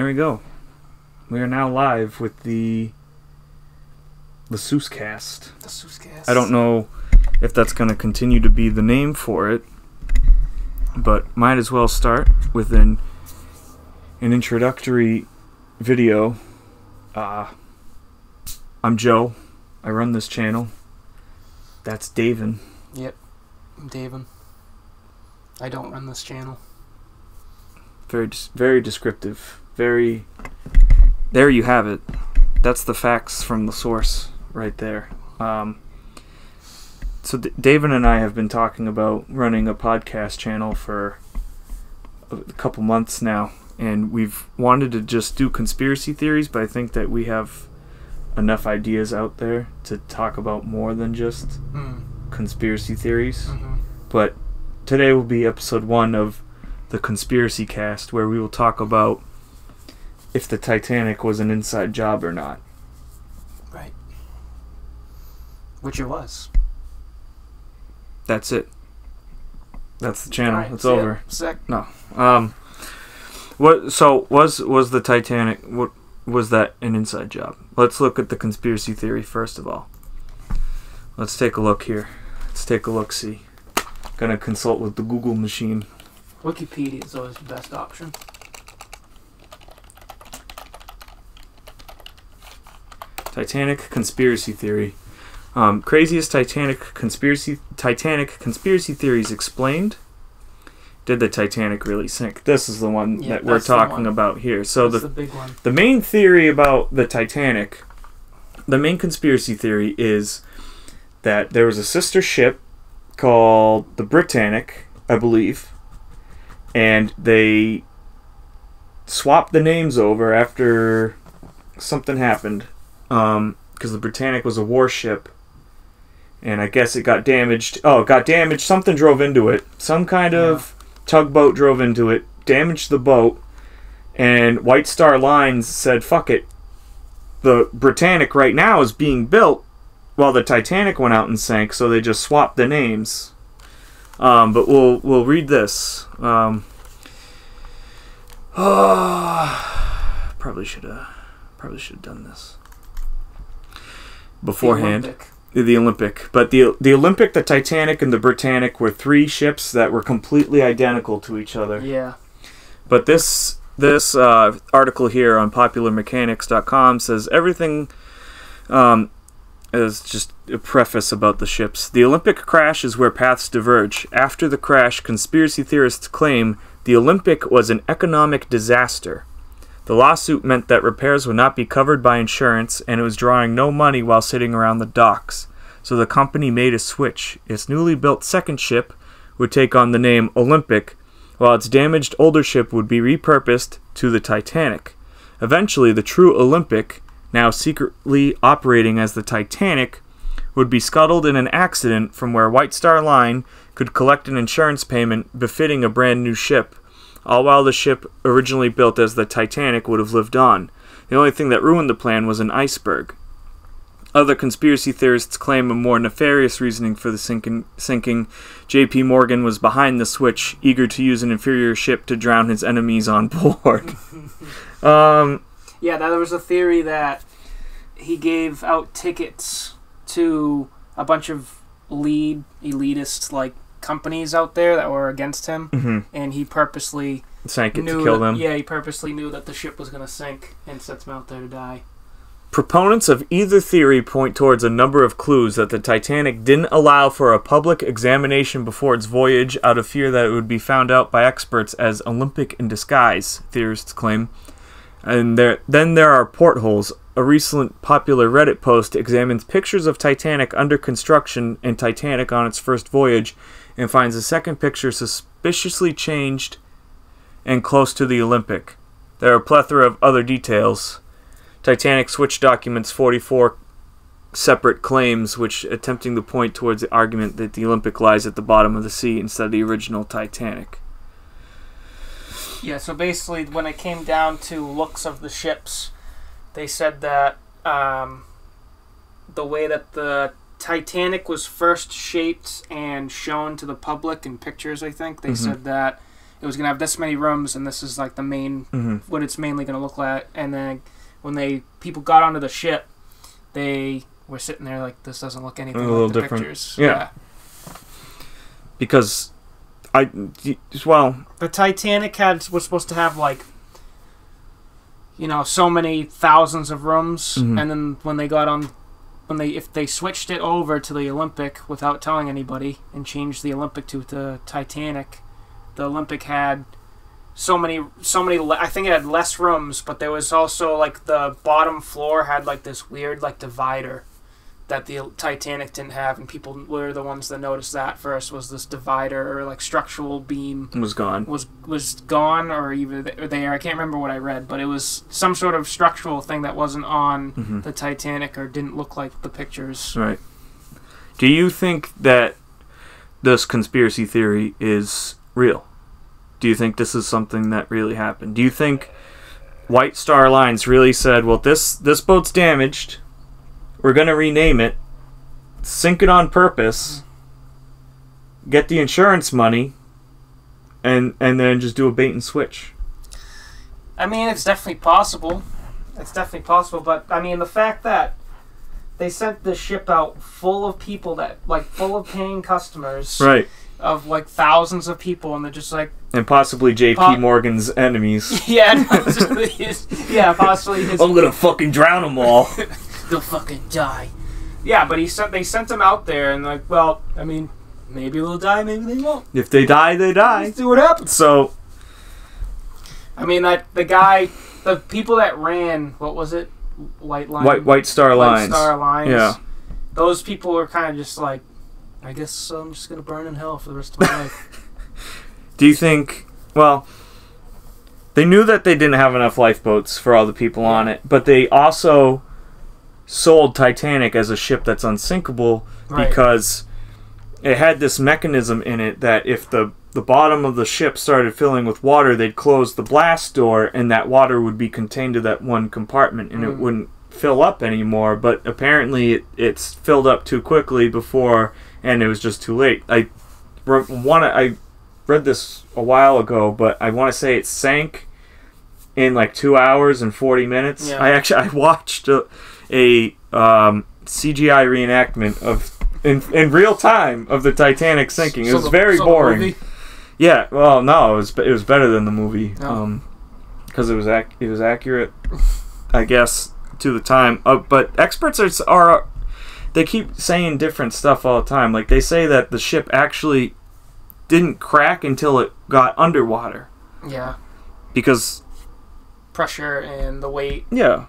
we go. We are now live with the Seusscast. The Seusscast. I don't know if that's going to continue to be the name for it, but might as well start with an introductory video. I'm Joe. I run this channel. That's Davin. Yep, I'm Davin. I don't run this channel. Very descriptive. Very. There you have it. That's the facts from the source right there. So Davin and I have been talking about running a podcast channel for a couple months now, and we've wanted to just do conspiracy theories, but I think that we have enough ideas out there to talk about more than just conspiracy theories. But today will be episode 1 of the Conspiracy Cast, where we will talk about if the Titanic was an inside job or not. Right. Which it was. That's it. That's the channel. Right, it's over. Sick. No. What? So was the Titanic? What was that an inside job? Let's look at the conspiracy theory first of all. Let's take a look here. Let's take a look. See. Gonna consult with the Google machine. Wikipedia is always the best option. Titanic conspiracy theory. Craziest Titanic conspiracy theories explained. Did the Titanic really sink? This is the one that we're talking about here. So that's the big one. The main theory about the Titanic, the main conspiracy theory is that there was a sister ship called the Britannic, I believe, and they swapped the names over after something happened, because the Britannic was a warship, and I guess it got damaged. Oh, it got damaged. Something drove into it. Some kind of tugboat drove into it, damaged the boat, and White Star Lines said, fuck it. The Britannic right now is being built while the Titanic went out and sank, so they just swapped the names. But we'll read this. Probably should have done this beforehand. The Olympic. But the Olympic, the Titanic, and the Britannic were 3 ships that were completely identical to each other. Yeah. But this article here on popularmechanics.com says everything is just a preface about the ships. The Olympic crash is where paths diverge. After the crash, conspiracy theorists claim the Olympic was an economic disaster. The lawsuit meant that repairs would not be covered by insurance, and it was drawing no money while sitting around the docks. So the company made a switch. Its newly built second ship would take on the name Olympic, while its damaged older ship would be repurposed to the Titanic. Eventually, the true Olympic, now secretly operating as the Titanic, would be scuttled in an accident from where White Star Line could collect an insurance payment befitting a brand new ship, all while the ship originally built as the Titanic would have lived on. The only thing that ruined the plan was an iceberg. Other conspiracy theorists claim a more nefarious reasoning for the sinking. J.P. Morgan was behind the switch, eager to use an inferior ship to drown his enemies on board. Yeah, there was a theory that he gave out tickets to a bunch of elitist companies out there that were against him, and he purposely sank it to kill them. Yeah, he purposely knew that the ship was going to sink and sets him out there to die. Proponents of either theory point towards a number of clues that the Titanic didn't allow for a public examination before its voyage out of fear that it would be found out by experts as Olympic in disguise, theorists claim. And then there are portholes. A recent popular Reddit post examines pictures of Titanic under construction and Titanic on its first voyage, and finds a second picture suspiciously changed and close to the Olympic. There are a plethora of other details. Titanic switch documents 44 separate claims, which attempting to point towards the argument that the Olympic lies at the bottom of the sea instead of the original Titanic. Yeah, so basically when it came down to looks of the ships, they said that the way that the Titanic was first shaped and shown to the public in pictures, I think, they said that it was gonna have this many rooms, and this is like the main what it's mainly gonna look like. And then when people got onto the ship, they were sitting there like, this doesn't look anything like the different. pictures. Yeah. Because the Titanic was supposed to have like, so many thousands of rooms, and then when they got on, if they switched it over to the Olympic without telling anybody and changed the Olympic to the Titanic, the Olympic had so many. I think it had less rooms, but there was also like the bottom floor had like this weird like divider that the Titanic didn't have, and people were the ones that noticed that first. Was this divider or like structural beam was gone? Was gone, or either there. I can't remember what I read, but it was some sort of structural thing that wasn't on the Titanic or didn't look like the pictures. Right. Do you think that this conspiracy theory is real? Do you think this is something that really happened? Do you think White Star Lines really said, well, this boat's damaged, we're going to rename it, sink it on purpose, get the insurance money, and then just do a bait and switch? I mean, it's definitely possible. But, I mean, the fact that they sent the ship out full of people full of paying customers. Right. Of, like, thousands of people, and they're just, like... And possibly J.P. Morgan's enemies. Yeah, possibly his... I'm gonna fucking drown them all. They'll fucking die. Yeah, but they sent them out there, and like, well, I mean, maybe they'll die, maybe they won't. If they die, they die. Let's see what happens. So, I mean, the people that ran, what was it? White Star Lines. White Star Lines. Yeah. Those people were kind of just like, I guess I'm just gonna burn in hell for the rest of my life. Do you think? Well, they knew that they didn't have enough lifeboats for all the people on it, but they also sold Titanic as a ship that's unsinkable because it had this mechanism in it that if the bottom of the ship started filling with water, they'd close the blast door and that water would be contained to that one compartment and it wouldn't fill up anymore. But apparently it's filled up too quickly before, and it was just too late. I read this a while ago, but I want to say it sank in like 2 hours and 40 minutes. Yeah. I watched a CGI reenactment of in real time of the Titanic sinking. It was very boring. Yeah, well, no, it was better than the movie because it was accurate, I guess, to the time. But experts are they keep saying different stuff all the time. Like they say that the ship actually didn't crack until it got underwater. Yeah. Because pressure and the weight. Yeah.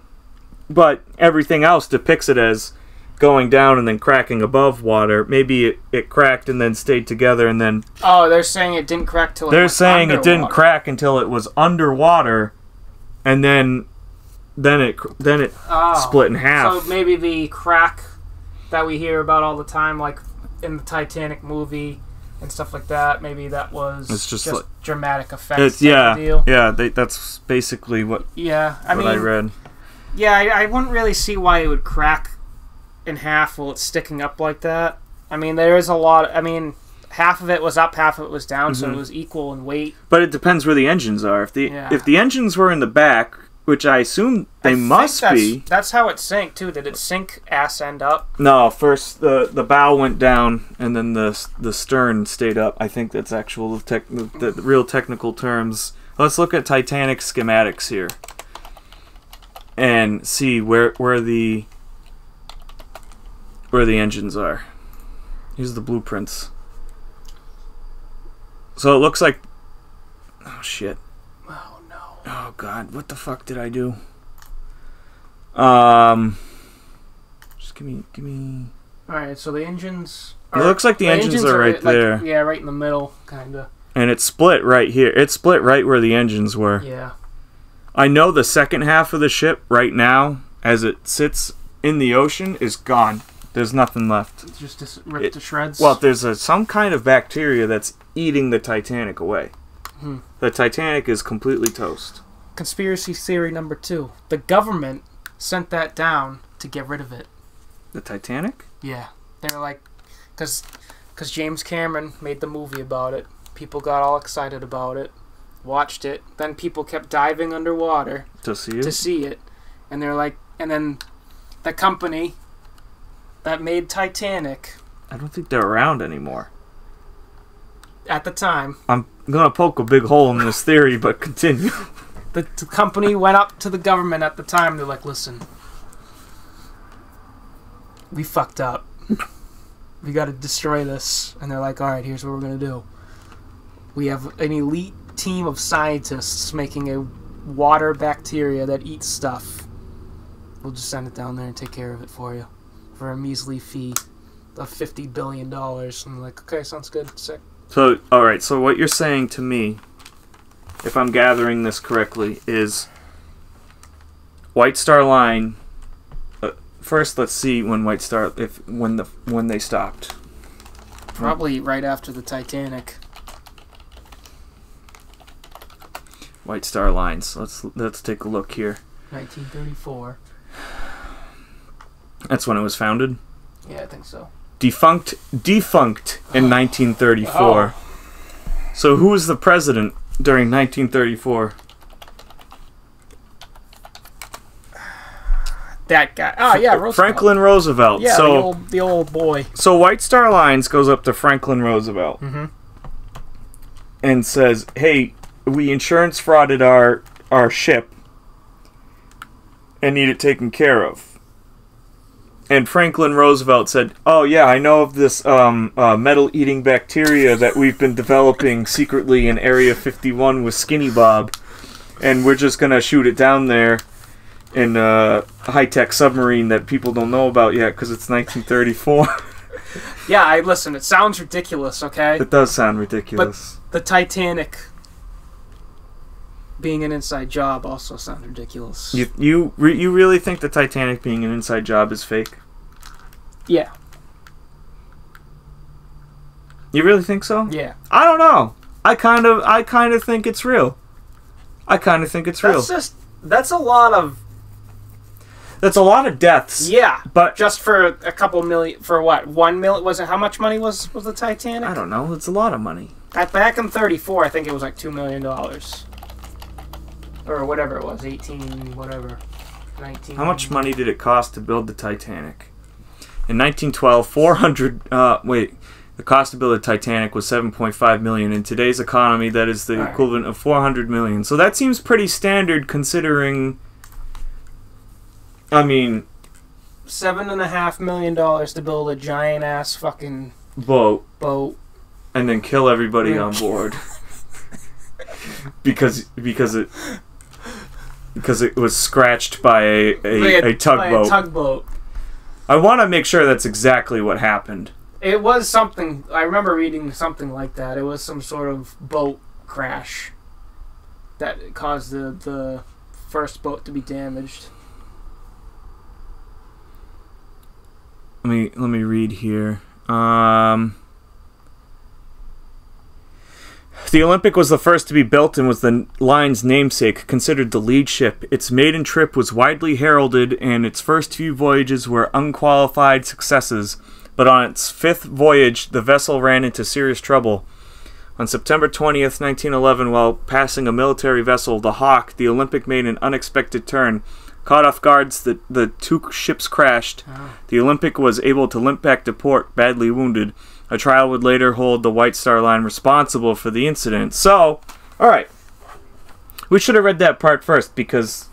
But everything else depicts it as going down and then cracking above water. Maybe it cracked and then stayed together and then... Oh, they're saying it didn't crack till They're saying it didn't crack until it was underwater, and then it split in half. So maybe the crack that we hear about all the time, like in the Titanic movie and stuff like that, maybe that was just like, dramatic effects. Deal. Yeah, that's basically what I read. Yeah, I wouldn't really see why it would crack in half while it's sticking up like that. I mean, there is a lot... I mean, half of it was up, half of it was down, so it was equal in weight. But it depends where the engines are. If the engines were in the back, which I assume they must be... That's how it sank, too. Did it sink ass end up? No, first the bow went down, and then the stern stayed up. I think that's the real technical terms. Let's look at Titanic schematics here and see where the engines are. Here's the blueprints. So it looks like... Oh, shit. Oh, no. Oh, God. What the fuck did I do? Just give me... Alright, so the engines... It looks like the engines are right there. Yeah, right in the middle, kind of. And it's split right here. It's split right where the engines were. Yeah. I know the second half of the ship right now, as it sits in the ocean, is gone. There's nothing left. It's just ripped to shreds? Well, there's some kind of bacteria that's eating the Titanic away. The Titanic is completely toast. Conspiracy theory number 2. The government sent that down to get rid of it. The Titanic? Yeah. They were like... Because James Cameron made the movie about it. People got all excited about it, watched it. Then people kept diving underwater to see it. And they're like, and then the company that made Titanic, I don't think they're around anymore. At the time. I'm gonna poke a big hole in this theory, but continue. The company went up to the government at the time. They're like, listen, we fucked up. We got to destroy this. And they're like, all right, here's what we're going to do. We have an elite team of scientists making a water bacteria that eats stuff. We'll just send it down there and take care of it for you for a measly fee of $50 billion. And I'm like, okay, sounds good. Sick. So, all right, so what you're saying to me, if I'm gathering this correctly, is White Star Line. First, let's see when when they stopped. Probably right after the Titanic. White Star Lines. Let's take a look here. 1934. That's when it was founded. Yeah, I think so. Defunct in 1934. Oh. So who was the president during 1934? That guy. Oh, yeah, Roosevelt. Franklin Roosevelt. Yeah, so, the old boy. So White Star Lines goes up to Franklin Roosevelt and says, hey, we insurance frauded our ship and need it taken care of. And Franklin Roosevelt said, oh, yeah, I know of this metal-eating bacteria that we've been developing secretly in Area 51 with Skinny Bob, and we're just going to shoot it down there in a high-tech submarine that people don't know about yet because it's 1934. Yeah, listen, it sounds ridiculous, okay? It does sound ridiculous. But the Titanic being an inside job also sounds ridiculous. You really think the Titanic being an inside job is fake? Yeah. You really think so? Yeah. I don't know. I kind of think it's real. That's a lot of... That's a lot of deaths. Yeah, but just for a couple million, for what, 1 million? Was it, how much money was the Titanic? I don't know. It's a lot of money. Back in 34, I think it was like $2 million. Or whatever it was, 18, whatever, 19. How much money did it cost to build the Titanic? In 1912, the cost to build the Titanic was $7.5 million. In today's economy, that is the equivalent of $400 million. So that seems pretty standard considering... I mean... $7.5 million to build a giant-ass fucking... boat. And then kill everybody on board. because it was scratched by a tugboat. By a tugboat. I want to make sure that's exactly what happened. It was something... I remember reading something like that. It was some sort of boat crash that caused the first boat to be damaged. Let me read here. The Olympic was the first to be built and was the line's namesake, considered the lead ship. Its maiden trip was widely heralded, and its first few voyages were unqualified successes. But on its fifth voyage, the vessel ran into serious trouble. On September 20th, 1911, while passing a military vessel, the Hawk, the Olympic made an unexpected turn. Caught off guard, the two ships crashed. The Olympic was able to limp back to port, badly wounded. A trial would later hold the White Star Line responsible for the incident. So, alright. We should have read that part first because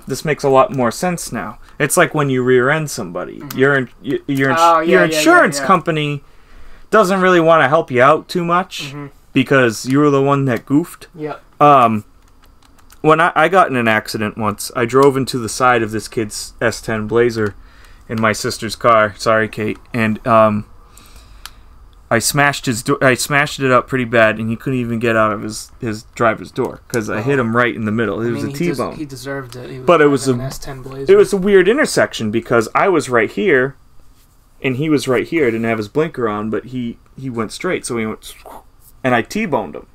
this makes a lot more sense now. It's like when you rear-end somebody. Mm-hmm. Your insurance company doesn't really want to help you out too much because you were the one that goofed. Yeah. When I got in an accident once, I drove into the side of this kid's S10 Blazer in my sister's car. Sorry, Kate. And I smashed it up pretty bad, and he couldn't even get out of his driver's door because I hit him right in the middle. It was a T-bone. He deserved it. But it was an S10 Blazer. It was a weird intersection because I was right here, and he was right here. I didn't have his blinker on, but he went straight, so he went, and I T-boned him.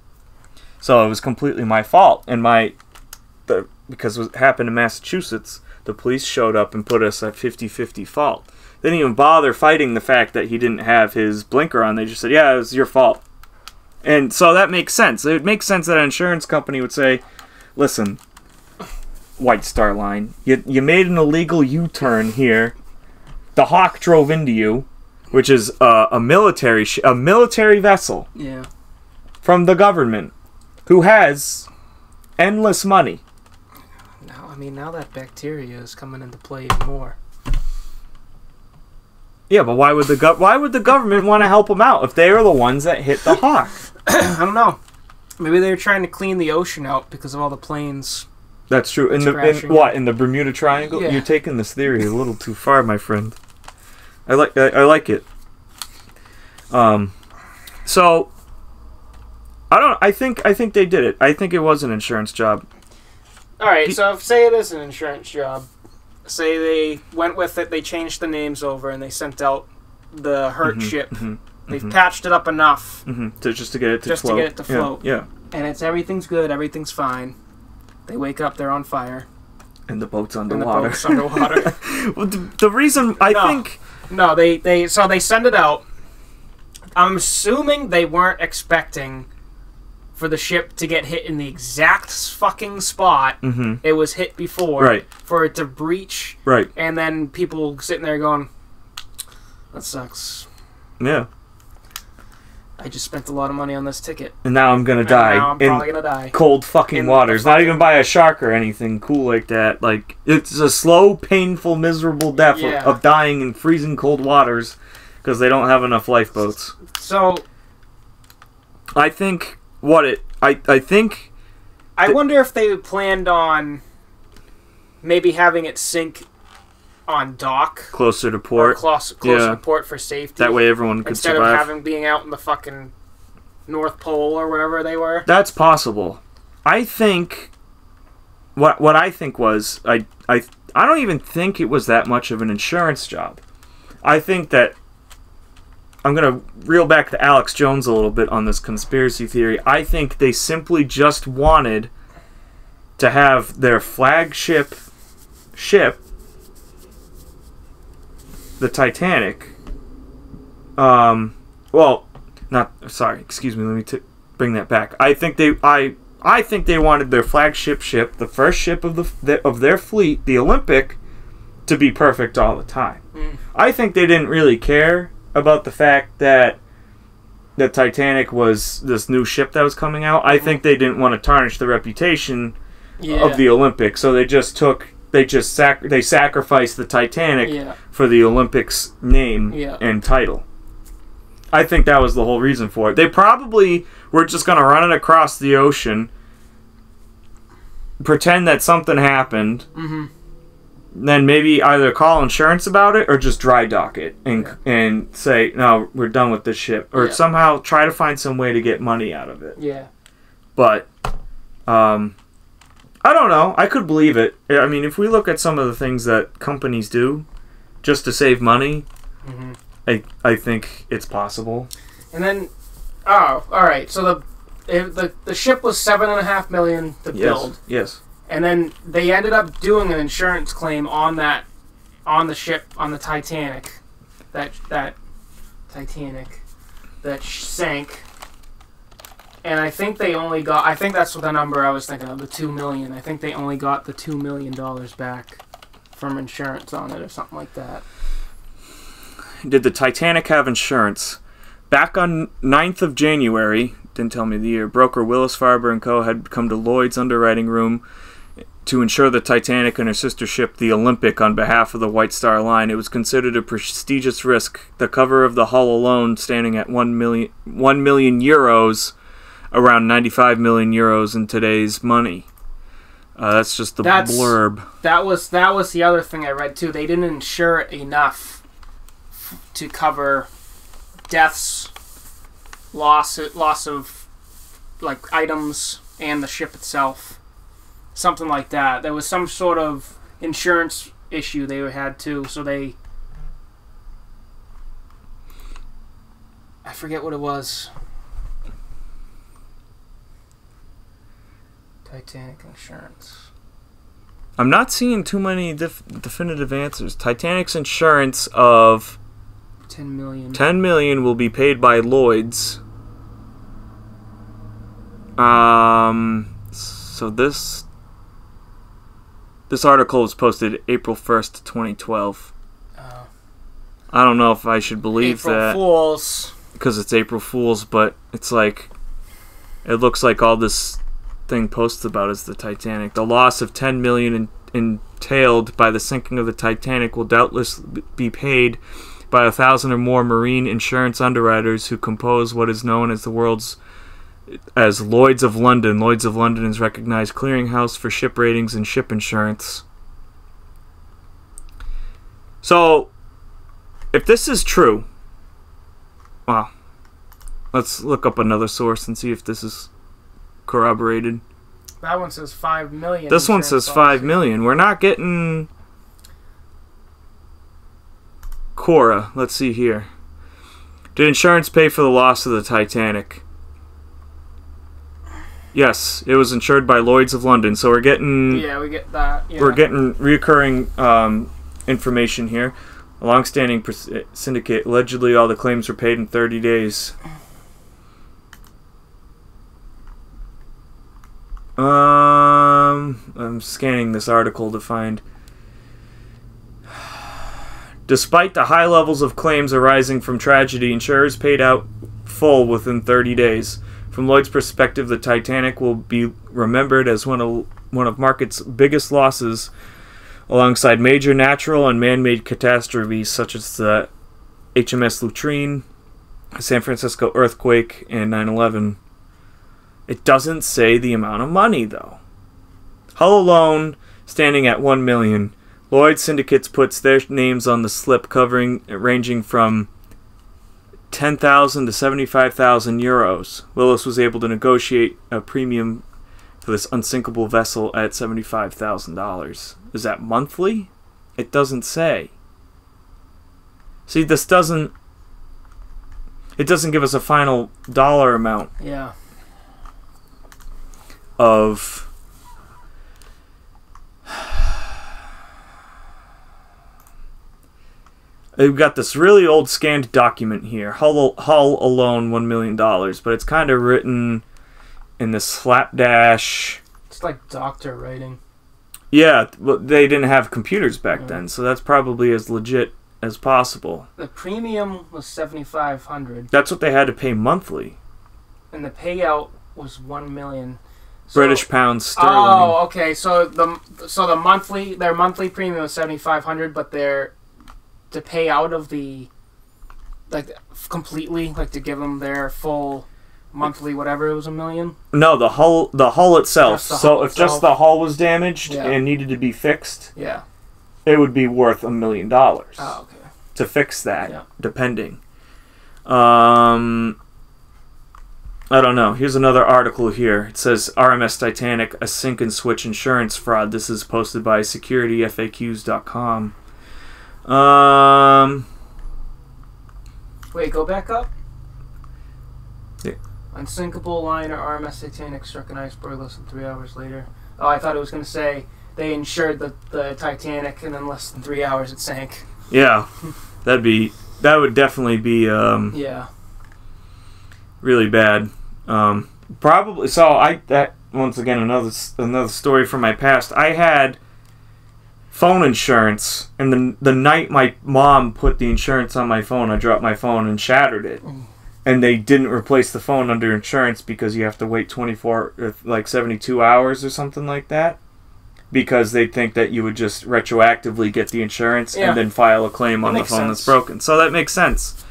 So it was completely my fault, and because it happened in Massachusetts, the police showed up and put us at 50-50 fault. They didn't even bother fighting the fact that he didn't have his blinker on. They just said, yeah, it was your fault. And so that makes sense. It makes sense that an insurance company would say, listen, White Star Line, you made an illegal U-turn here. The Hawk drove into you, which is a military vessel from the government who has endless money. Now that bacteria is coming into play even more. Yeah, but why would the government want to help them out if they are the ones that hit the Hawk? I don't know. Maybe they were trying to clean the ocean out because of all the planes. That's true. In the Bermuda Triangle? Yeah. You're taking this theory a little too far, my friend. I like it. So I think they did it. I think it was an insurance job. All right, so say it is an insurance job. Say they went with it, they changed the names over, and they sent out the hurt ship. They've patched it up enough to get it to float. Yeah. And everything's good, everything's fine. They wake up, they're on fire. And the boat's underwater. Well, the reason I think... No, they send it out. I'm assuming they weren't expecting for the ship to get hit in the exact fucking spot it was hit before. Right. For it to breach. Right. And then people sitting there going, that sucks. Yeah. I just spent a lot of money on this ticket. And now I'm going to die. Now I'm probably going to die. Cold fucking waters. Not even by a shark or anything cool like that. Like, it's a slow, painful, miserable death of dying in freezing cold waters because they don't have enough lifeboats. So... I think... I think... I wonder if they planned on maybe having it sink on dock. Closer to port. Or closer to port for safety. That way everyone could survive. Instead of having being out in the fucking North Pole or wherever they were. That's possible. I think... What I think was... I don't even think it was that much of an insurance job. I think that... I'm going to reel back to Alex Jones a little bit on this conspiracy theory. I think they simply just wanted to have their flagship ship, the Titanic, bring that back. I think they wanted their flagship ship, the first ship of their fleet, the Olympic, to be perfect all the time. I think they didn't really care about the fact that the Titanic was this new ship that was coming out. I think they didn't want to tarnish the reputation of the Olympic, so they sacrificed the Titanic for the Olympics name and title. I think that was the whole reason for it. They probably were just going to run it across the ocean, pretend that something happened, then maybe either call insurance about it or just dry dock it and say, no, we're done with this ship. Or somehow try to find some way to get money out of it. Yeah. But, I don't know. I could believe it. I mean, if we look at some of the things that companies do just to save money, I think it's possible. And then, alright, so the ship was $7.5 million to build. Yes. And then they ended up doing an insurance claim on the ship, on the Titanic, that Titanic that sank. And I think they only got, I think that's the number I was thinking of, the $2 million. I think they only got the $2 million back from insurance on it or something like that. Did the Titanic have insurance? Back on 9th of January, didn't tell me the year, broker Willis Farber & Co. had come to Lloyd's underwriting room to insure the Titanic and her sister ship, the Olympic, on behalf of the White Star Line. It was considered a prestigious risk, the cover of the hull alone standing at 1 million euros, around 95 million euros in today's money. That's just the blurb. That was the other thing I read, too. They didn't insure it enough to cover deaths, loss of like items, and the ship itself. Something like that. There was some sort of insurance issue they had too, so I forget what it was. Titanic insurance. I'm not seeing too many definitive answers. Titanic's insurance of $10 million. $10 million will be paid by Lloyd's. So this article was posted April 1st, 2012. Oh. I don't know if I should believe that. April Fools. Because it's April Fool's, but it's like, it looks like all this thing posts about is the Titanic. The loss of $10 million entailed by the sinking of the Titanic will doubtless be paid by 1,000 or more marine insurance underwriters who compose what is known as the world's as Lloyd's of London. Lloyd's of London is recognized clearinghouse for ship ratings and ship insurance. So, if this is true, well, let's look up another source and see if this is corroborated. That one says 5 million. This one says 5 million. We're not getting Cora. Let's see here. Did insurance pay for the loss of the Titanic? Yes, it was insured by Lloyd's of London. So we're getting... Yeah, we get that. Yeah. We're getting reoccurring information here. A long-standing syndicate. Allegedly, all the claims were paid in 30 days. I'm scanning this article to find... Despite the high levels of claims arising from tragedy, insurers paid out full within 30 days. From Lloyd's perspective, the Titanic will be remembered as one of market's biggest losses, alongside major natural and man-made catastrophes such as the HMS Latrine, San Francisco earthquake, and 9/11. It doesn't say the amount of money, though. Hull alone, standing at $1 million. Lloyd's Syndicates puts their names on the slip, ranging from 10,000 to 75,000 euros. Willis was able to negotiate a premium for this unsinkable vessel at $75,000. Is that monthly? It doesn't say. See, it doesn't give us a final dollar amount. Yeah. Of... We've got this really old scanned document here. Hull alone, $1 million. But it's kind of written in this slapdash... It's like doctor writing. Yeah, but they didn't have computers back then, so that's probably as legit as possible. The premium was $7,500. That's what they had to pay monthly. And the payout was $1 million. So, British pounds sterling. Oh, okay. So their monthly premium was $7,500, but to pay out of the, like, completely, like, to give them their full monthly whatever, it was $1 million. No, the hull itself. If just the hull was damaged and needed to be fixed, yeah, it would be worth $1 million. Oh, okay. To fix that, depending. I don't know. Here's another article here. It says RMS Titanic, a sink and switch insurance fraud. This is posted by securityfaqs.com. Wait, go back up. Yeah. Unsinkable liner RMS Titanic struck an iceberg less than 3 hours later. Oh, I thought it was going to say they insured the Titanic and in less than 3 hours it sank. Yeah, that would definitely be yeah, really bad. Probably. So that once again another story from my past. I had phone insurance, and the night my mom put the insurance on my phone, I dropped my phone and shattered it. And they didn't replace the phone under insurance because you have to wait 72 hours or something like that, because they think that you would just retroactively get the insurance and then file a claim on the phone that's broken. So that makes sense.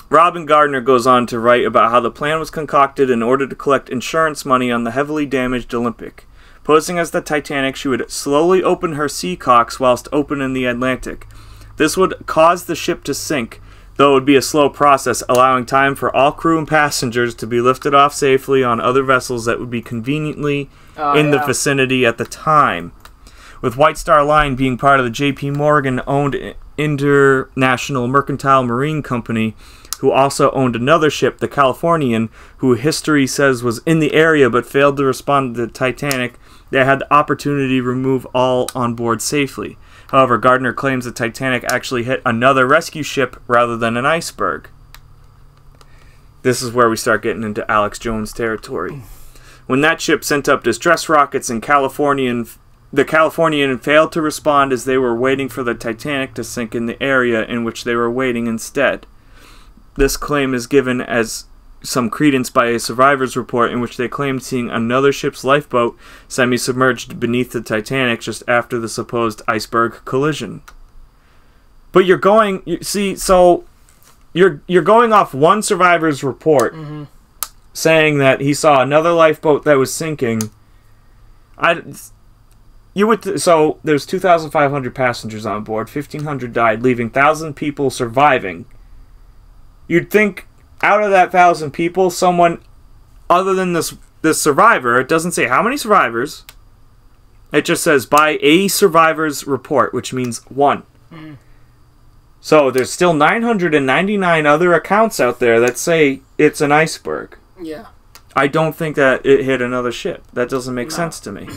Robin Gardner goes on to write about how the plan was concocted in order to collect insurance money on the heavily damaged Olympic. Posing as the Titanic, she would slowly open her sea cocks whilst open in the Atlantic. This would cause the ship to sink, though it would be a slow process, allowing time for all crew and passengers to be lifted off safely on other vessels that would be conveniently in the vicinity at the time. With White Star Line being part of the J.P. Morgan-owned International Mercantile Marine Company, who also owned another ship, the Californian, who history says was in the area but failed to respond to the Titanic, they had the opportunity to remove all on board safely. However, Gardner claims the Titanic actually hit another rescue ship rather than an iceberg. this is where we start getting into Alex Jones territory. When that ship sent up distress rockets in the Californian failed to respond as they were waiting for the Titanic to sink in the area in which they were waiting instead. This claim is given as some credence by a survivor's report in which they claimed seeing another ship's lifeboat semi-submerged beneath the Titanic just after the supposed iceberg collision. But you're going off one survivor's report saying that he saw another lifeboat that was sinking. So there's 2,500 passengers on board, 1,500 died, leaving 1,000 people surviving. You'd think out of that 1,000 people, someone other than this survivor, it doesn't say how many survivors. It just says by a survivor's report, which means one. So there's still 999 other accounts out there that say it's an iceberg. Yeah. I don't think that it hit another ship. That doesn't make sense to me.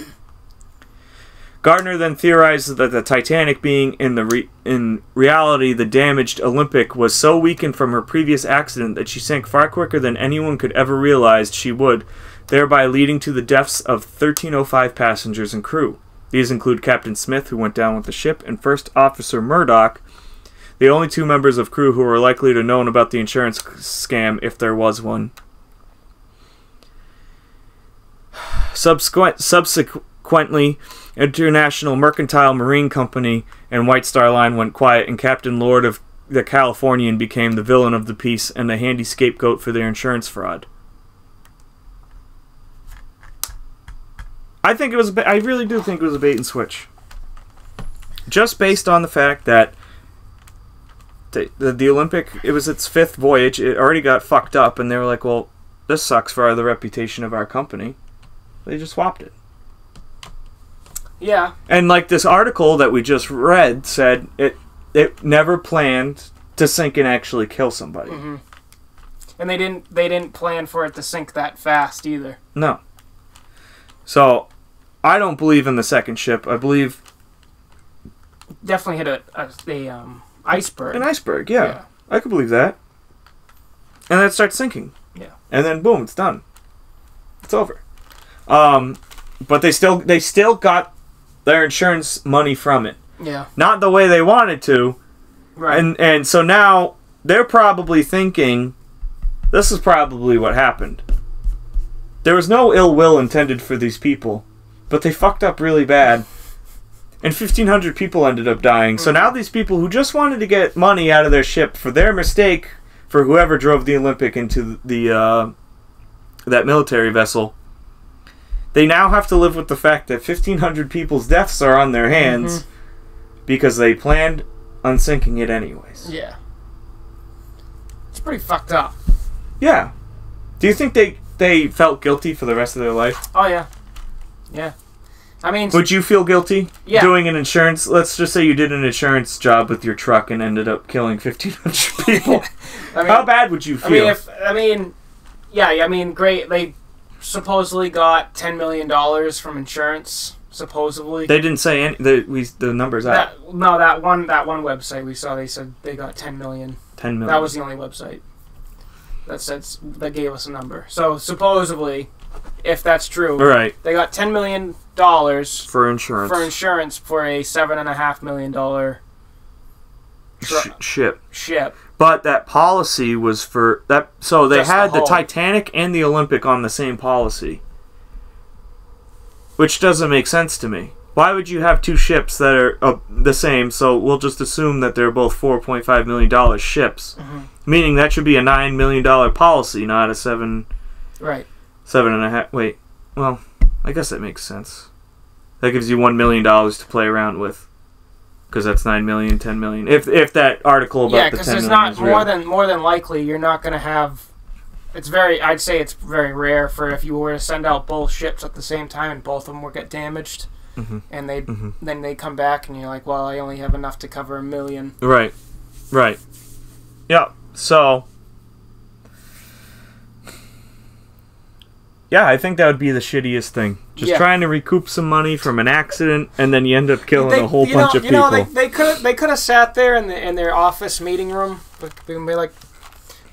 Gardner then theorized that the Titanic being in reality the damaged Olympic was so weakened from her previous accident that she sank far quicker than anyone could ever realize she would, thereby leading to the deaths of 1,305 passengers and crew. These include Captain Smith, who went down with the ship, and First Officer Murdoch, the only two members of crew who were likely to have known about the insurance scam if there was one. Subsequently, International Mercantile Marine Company and White Star Line went quiet, and Captain Lord of the Californian became the villain of the piece and the handy scapegoat for their insurance fraud. I really do think it was a bait and switch. Just based on the fact that the Olympic, it was its 5th voyage, it already got fucked up, and they were like, well, this sucks for the reputation of our company. They just swapped it. Yeah. And like this article that we just read said, it never planned to sink and actually kill somebody. And they didn't plan for it to sink that fast either. No. So, I don't believe in the second ship. I believe definitely hit a iceberg. An iceberg, yeah. I could believe that. And then it starts sinking. Yeah. And then boom, it's done. It's over. But they still got their insurance money from it. Yeah. Not the way they wanted to. Right. And so now they're probably thinking this is probably what happened. There was no ill will intended for these people, but they fucked up really bad. And 1,500 people ended up dying. So now these people who just wanted to get money out of their ship for their mistake, for whoever drove the Olympic into the that military vessel, they now have to live with the fact that 1,500 people's deaths are on their hands because they planned on sinking it anyways. Yeah. It's pretty fucked up. Yeah. Do you think they felt guilty for the rest of their life? Oh, yeah. Yeah. I mean... Would you feel guilty yeah. doing an insurance... Let's just say you did an insurance job with your truck and ended up killing 1,500 people. I mean, how bad would you feel? Great. They supposedly got $10 million from insurance, supposedly. They didn't say any... The numbers out. That one website we saw, they said they got $10 million. $10 million. That was the only website that gave us a number. So, supposedly... If that's true, right? They got $10 million for insurance. For a $7.5 million ship. But that policy was for that. So they just had the Titanic and the Olympic on the same policy, which doesn't make sense to me. Why would you have two ships that are the same? So we'll just assume that they're both $4.5 million ships, meaning that should be a $9 million policy, not a $7. Right. 7.5. Wait. Well, I guess that makes sense. That gives you $1 million to play around with, because that's $9 million, $10 million. If that article about the $10 million is real. Yeah, because more than likely you're not going to have. I'd say it's very rare for if you were to send out both ships at the same time and both of them will get damaged, and then they come back and you're like, well, I only have enough to cover $1 million. Right. Yeah. So. Yeah, I think that would be the shittiest thing. Just trying to recoup some money from an accident, and then you end up killing a whole bunch of people. They could have sat there in their office meeting room and be like,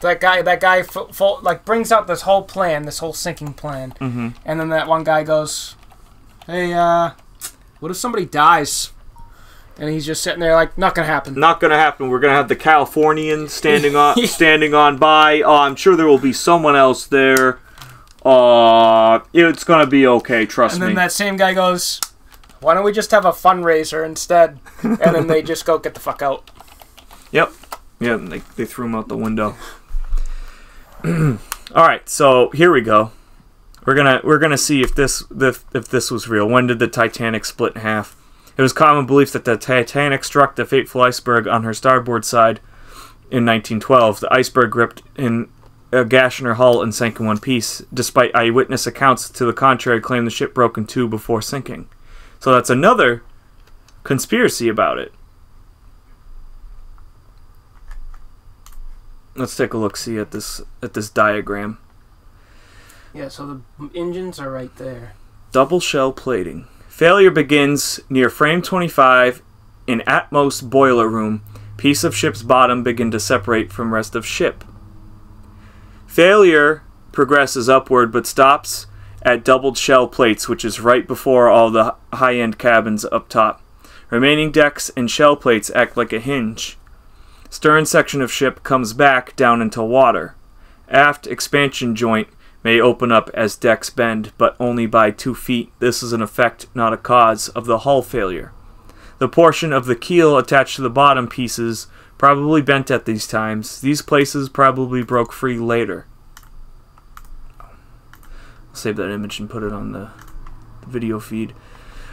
That guy like brings out this whole plan, this whole sinking plan, and then that one guy goes, "Hey, what if somebody dies?" And he's just sitting there like, "Not gonna happen. Not gonna happen. We're gonna have the Californian standing on by. Oh, I'm sure there will be someone else there. It's gonna be okay. Trust me." And then that same guy goes, "Why don't we just have a fundraiser instead?" And then they just go get the fuck out. Yep. Yeah, and they threw him out the window. All right, so here we go. We're gonna see if this was real. When did the Titanic split in half? It was common belief that the Titanic struck the fateful iceberg on her starboard side in 1912. The iceberg ripped in a gash in her hull and sank in one piece, despite eyewitness accounts to the contrary claim the ship broke in two before sinking. So that's another conspiracy about it. Let's take a look-see at this diagram. Yeah, so the engines are right there. Double shell plating. Failure begins near frame 25 in Atmos boiler room. Piece of ship's bottom begin to separate from rest of ship. Failure progresses upward but stops at doubled shell plates, which is right before all the high-end cabins up top. Remaining decks and shell plates act like a hinge. Stern section of ship comes back down into water. Aft expansion joint may open up as decks bend, but only by 2 feet. This is an effect, not a cause, of the hull failure. The portion of the keel attached to the bottom pieces probably bent at these times. These places probably broke free later. I'll save that image and put it on the video feed.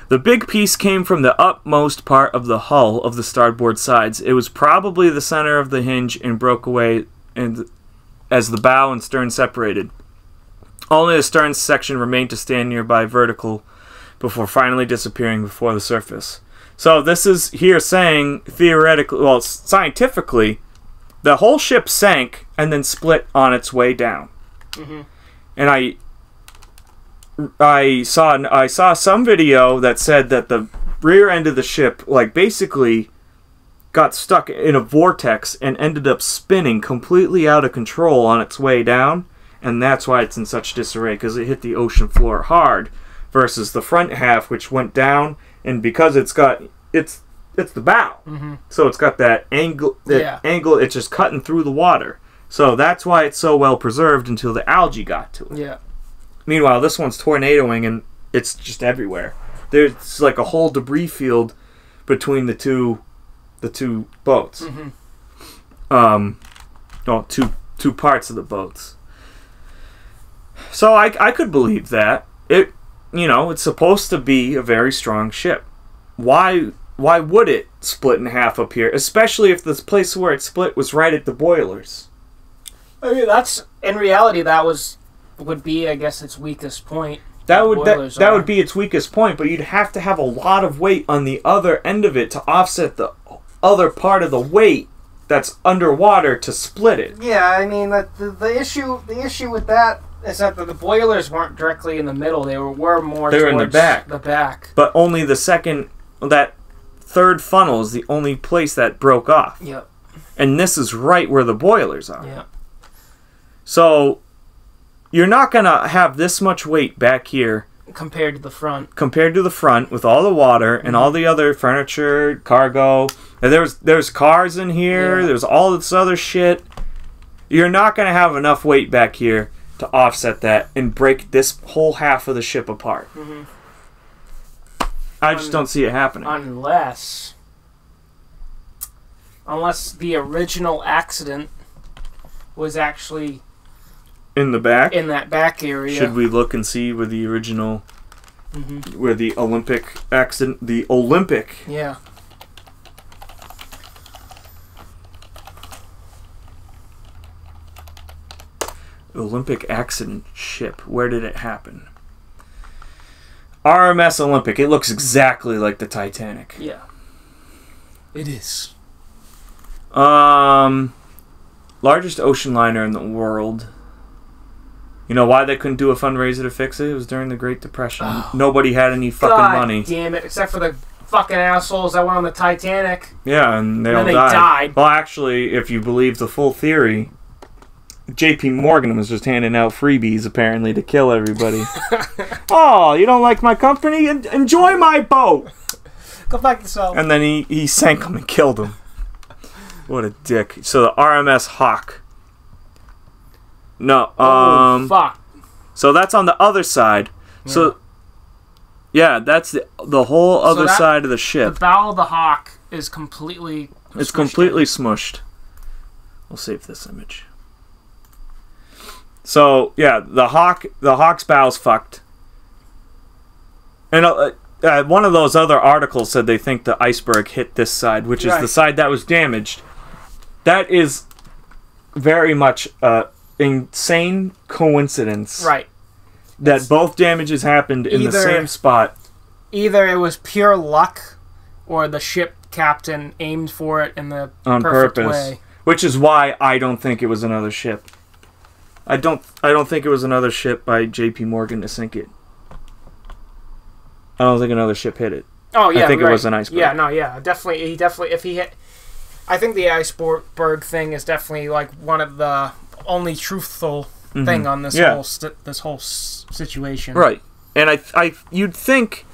The big piece came from the upmost part of the hull of the starboard sides. It was probably the center of the hinge and broke away as the bow and stern separated. Only the stern section remained to stand nearby vertical before finally disappearing before the surface. So this is here saying, theoretically, well, scientifically, the whole ship sank and then split on its way down. And I saw some video that said that the rear end of the ship, like, basically got stuck in a vortex and ended up spinning completely out of control on its way down. And that's why it's in such disarray, because it hit the ocean floor hard, versus the front half, which went down, and because it's the bow, so it's got that angle, it's just cutting through the water. So that's why it's so well preserved until the algae got to it. Yeah. Meanwhile, this one's tornadoing, and it's just everywhere. There's like a whole debris field between the two boats. Two parts of the boats. So I could believe that. It's supposed to be a very strong ship. Why would it split in half up here? Especially if the place where it split was right at the boilers. I mean, in reality, that would be, I guess, its weakest point. That would be its weakest point, but you'd have to have a lot of weight on the other end of it to offset the other part of the weight that's underwater to split it. Yeah, I mean, the issue with that is that the boilers weren't directly in the middle. They were more towards in the back. The back. But only that third funnel is the only place that broke off. Yep. And this is right where the boilers are. Yeah. So you're not going to have this much weight back here compared to the front with all the water and all the other furniture, cargo. And there's cars in here. Yeah. There's all this other shit. You're not going to have enough weight back here to offset that and break this whole half of the ship apart. I just don't see it happening. Unless the original accident was actually in the back? In that back area. Should we look and see where the original... where the Olympic accident... The Olympic... Yeah. Olympic accident ship. Where did it happen? RMS Olympic. It looks exactly like the Titanic. Yeah. It is. Largest ocean liner in the world. You know why they couldn't do a fundraiser to fix it? It was during the Great Depression. Oh. Nobody had any fucking money. Damn it, except for the fucking assholes that went on the Titanic. Yeah, and they all died. Well, actually, if you believe the full theory, J.P. Morgan was just handing out freebies, apparently, to kill everybody. Oh, you don't like my company? Enjoy my boat! Go back to south. And then he sank him and killed him. What a dick. So the RMS Hawk. No, fuck. So that's on the other side. Yeah. So, yeah, that's the whole other side of the ship. The bow of the Hawk is completely... It's completely smushed. We'll save this image. So, yeah, the Hawk's bow's fucked. And one of those other articles said they think the iceberg hit this side, which is the side that was damaged. That is very much an insane coincidence. Right. That both damages happened in the same spot. Either it was pure luck, or the ship captain aimed for it in the perfect way. Which is why I don't think it was another ship. I don't think it was another ship by J.P. Morgan to sink it. I don't think another ship hit it. Oh yeah, I think it was an iceberg. Yeah, no, yeah, definitely. If he hit, I think the iceberg thing is definitely like one of the only truthful thing on this whole situation. Right, and you'd think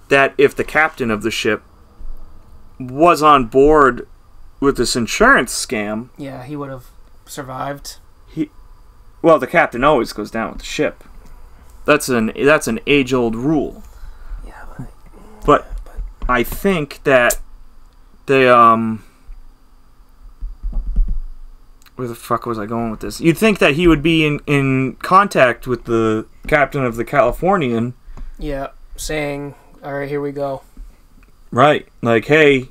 that if the captain of the ship was on board with this insurance scam, yeah, he would have survived. Well, the captain always goes down with the ship. That's an age-old rule. Yeah, but I think that they where the fuck was I going with this? You'd think that he would be in contact with the captain of the Californian. Yeah, saying, "All right, here we go." Right, like, hey,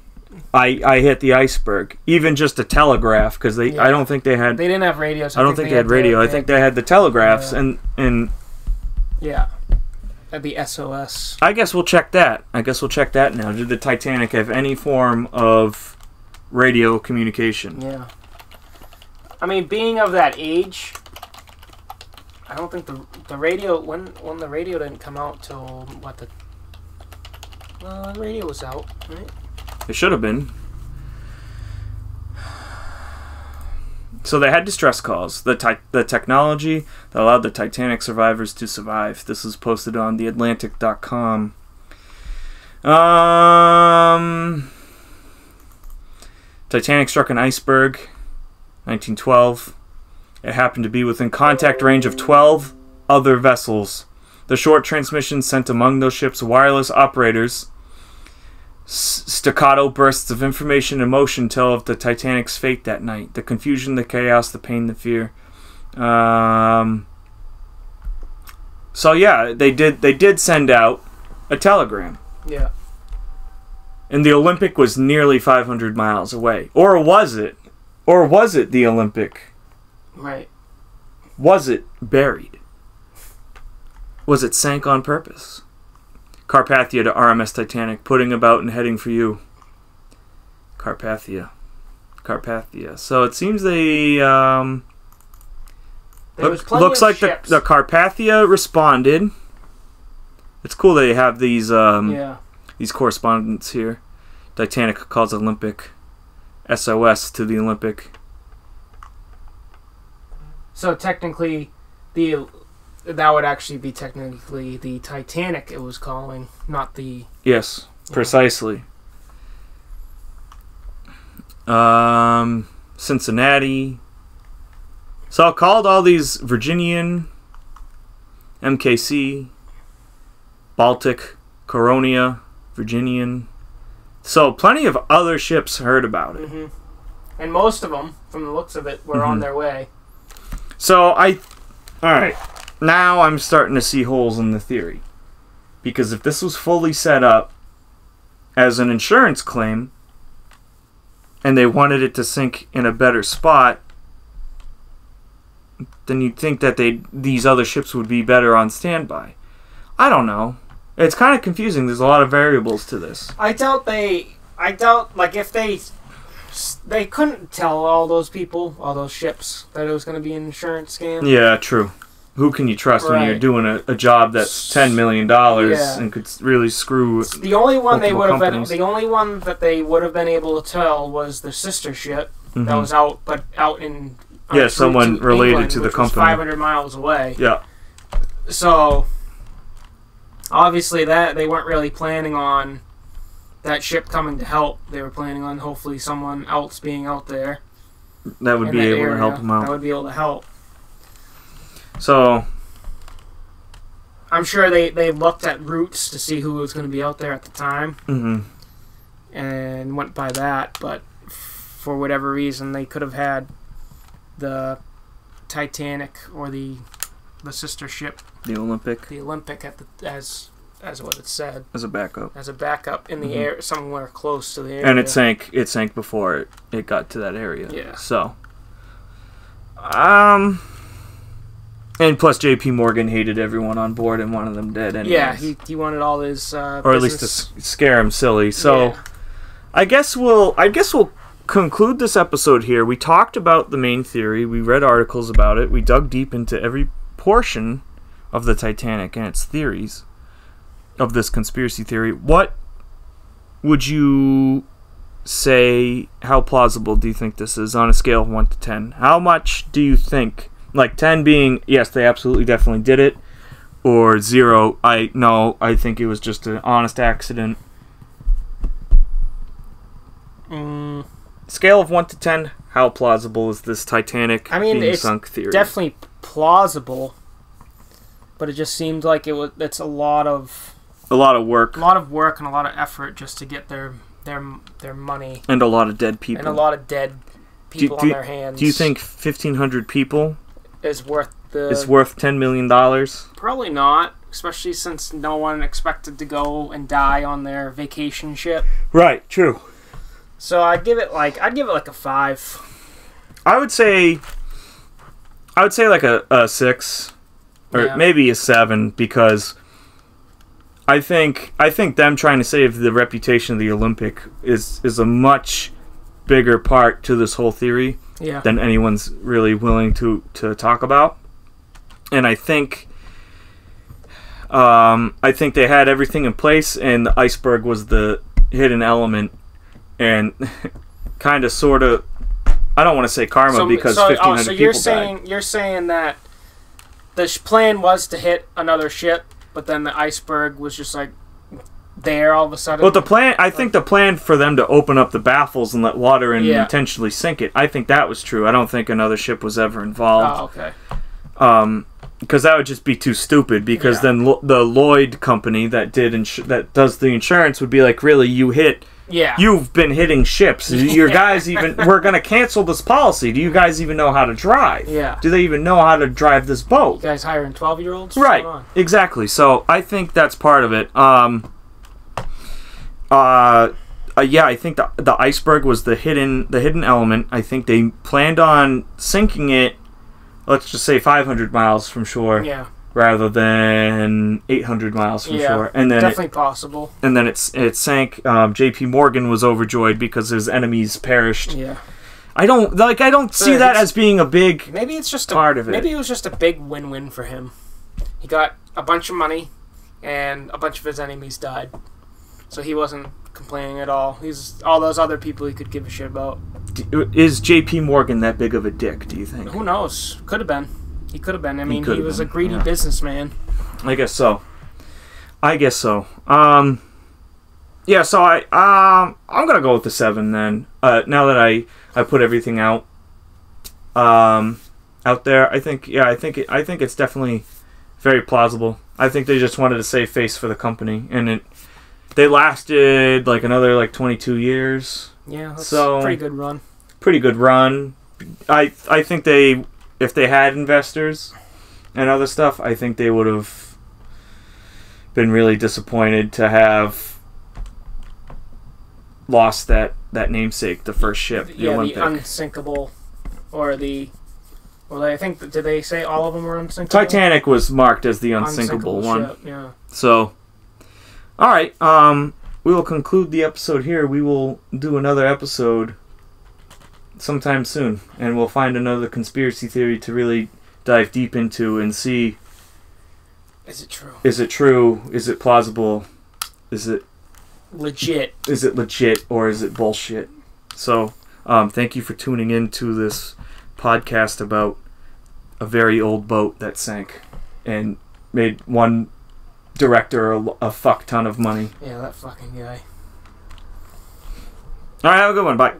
I hit the iceberg. Even just a telegraph, because I don't think they had. They didn't have radios. I don't think they had radio. I think they had the telegraphs and. Yeah, that'd be SOS. I guess we'll check that. Now. Did the Titanic have any form of radio communication? Yeah. I mean, being of that age, I don't think the radio when the radio didn't come out till what the radio was out, right? It should have been. So they had distress calls. The technology that allowed the Titanic survivors to survive. This is posted on theatlantic.com. Titanic struck an iceberg, 1912. It happened to be within contact range of 12 other vessels. The short transmission sent among those ships' wireless operators. Staccato bursts of information and motion tell of the Titanic's fate that night. The confusion, the chaos, the pain, the fear. So yeah, they did send out a telegram. Yeah. And the Olympic was nearly 500 miles away. Or was it? Or was it the Olympic? Right. Was it buried? Was it sank on purpose? Carpathia to RMS Titanic, putting about and heading for you. Carpathia. So it seems they looks like the Carpathia responded. It's cool they have these these correspondents here. Titanic calls Olympic. SOS to the Olympic. So technically, that would actually be technically the Titanic it was calling, not the... Yes, precisely. Cincinnati. So I called all these Virginian, MKC, Baltic, Coronia, Virginian. So plenty of other ships heard about it. Mm-hmm. And most of them, from the looks of it, were on their way. So alright, now I'm starting to see holes in the theory. Because if this was fully set up as an insurance claim, and they wanted it to sink in a better spot, then you'd think that these other ships would be better on standby. I don't know. It's kind of confusing. There's a lot of variables to this. I doubt, like, if they couldn't tell all those people, all those ships, that it was going to be an insurance scam. Yeah, true. Who can you trust when you're doing a job that's $10 million and could really screw the only one they would have been, the only one that they would have been able to tell was the sister ship that was out in Yeah, someone related England, to the which was company. 500 miles away. Yeah. So obviously that they weren't really planning on that ship coming to help. They were planning on hopefully someone else being out there. That would be able to help them out. That would be able to help. So I'm sure they looked at routes to see who was going to be out there at the time. Mm-hmm. And went by that, but for whatever reason they could have had the Titanic or the sister ship, The Olympic, at the as what it said, as a backup. In the air, somewhere close to the area. And it sank before it got to that area. Yeah. So and plus JP Morgan hated everyone on board and wanted them dead anyways. Yeah, he wanted all his or at least to scare him silly. So yeah. I guess we'll conclude this episode here. We talked about the main theory. We read articles about it. We dug deep into every portion of the Titanic and its theories of this conspiracy theory. What would you say, how plausible do you think this is on a scale of 1 to 10? How much do you think, like 10 being, yes, they absolutely definitely did it, or 0, I think it was just an honest accident? Scale of 1 to 10, how plausible is this Titanic being sunk theory? Definitely plausible, but it just seemed like it's a lot of work and a lot of effort just to get their money, and a lot of dead people, on their hands. Do you think 1,500 people is worth $10 million? Probably not, especially since no one expected to go and die on their vacation ship. Right, true. So I'd give it like a 5. I would say like a 6 or maybe a 7, because I think them trying to save the reputation of the Olympic is a much bigger part to this whole theory than anyone's really willing to talk about. And I think they had everything in place, and the iceberg was the hidden element, and kind of sort of, I don't want to say karma, because 1,500 people died. You're saying that the plan was to hit another ship, but then the iceberg was just like there all of a sudden. Well, I think the plan for them to open up the baffles and let water in and intentionally sink it, I think that was true. I don't think another ship was ever involved. Oh, okay. Because that would just be too stupid. Because then the Lloyd company that does the insurance would be like, really, you've been hitting ships. Your guys we're going to cancel this policy. Do you guys even know how to drive? Yeah. Do they even know how to drive this boat? You guys hiring 12-year-olds? Right. Exactly. So I think that's part of it. I think the iceberg was the hidden element. I think they planned on sinking it, let's just say 500 miles from shore. Yeah. Rather than 800 miles from shore. And then definitely possible. And then it sank. JP Morgan was overjoyed because his enemies perished. Yeah. I don't see that as being a big part of it. Maybe it was just a big win-win for him. He got a bunch of money, and a bunch of his enemies died. So he wasn't complaining at all. All those other people he could give a shit about. Is JP Morgan that big of a dick, do you think? Who knows? Could have been. He could have been. I mean, he was a greedy businessman. I guess so. Yeah, so I'm gonna go with the 7 then. Now that I put everything out there, I think it's definitely very plausible. I think they just wanted to save face for the company, and they lasted like another 22 years. Yeah, that's a pretty good run. Pretty good run. I think if they had investors and other stuff, I think they would have been really disappointed to have lost that namesake, the first ship, the Olympic. The unsinkable, I think, did they say all of them were unsinkable? Titanic was marked as the unsinkable one. Ship, yeah. So, all right, we will conclude the episode here. We will do another episode sometime soon, and we'll find another conspiracy theory to really dive deep into and see, is it true? Is it plausible? Is it legit? Or is it bullshit? So thank you for tuning in to this podcast about a very old boat that sank and made one director a fuck ton of money. Yeah, that fucking guy. All right, have a good one. Bye.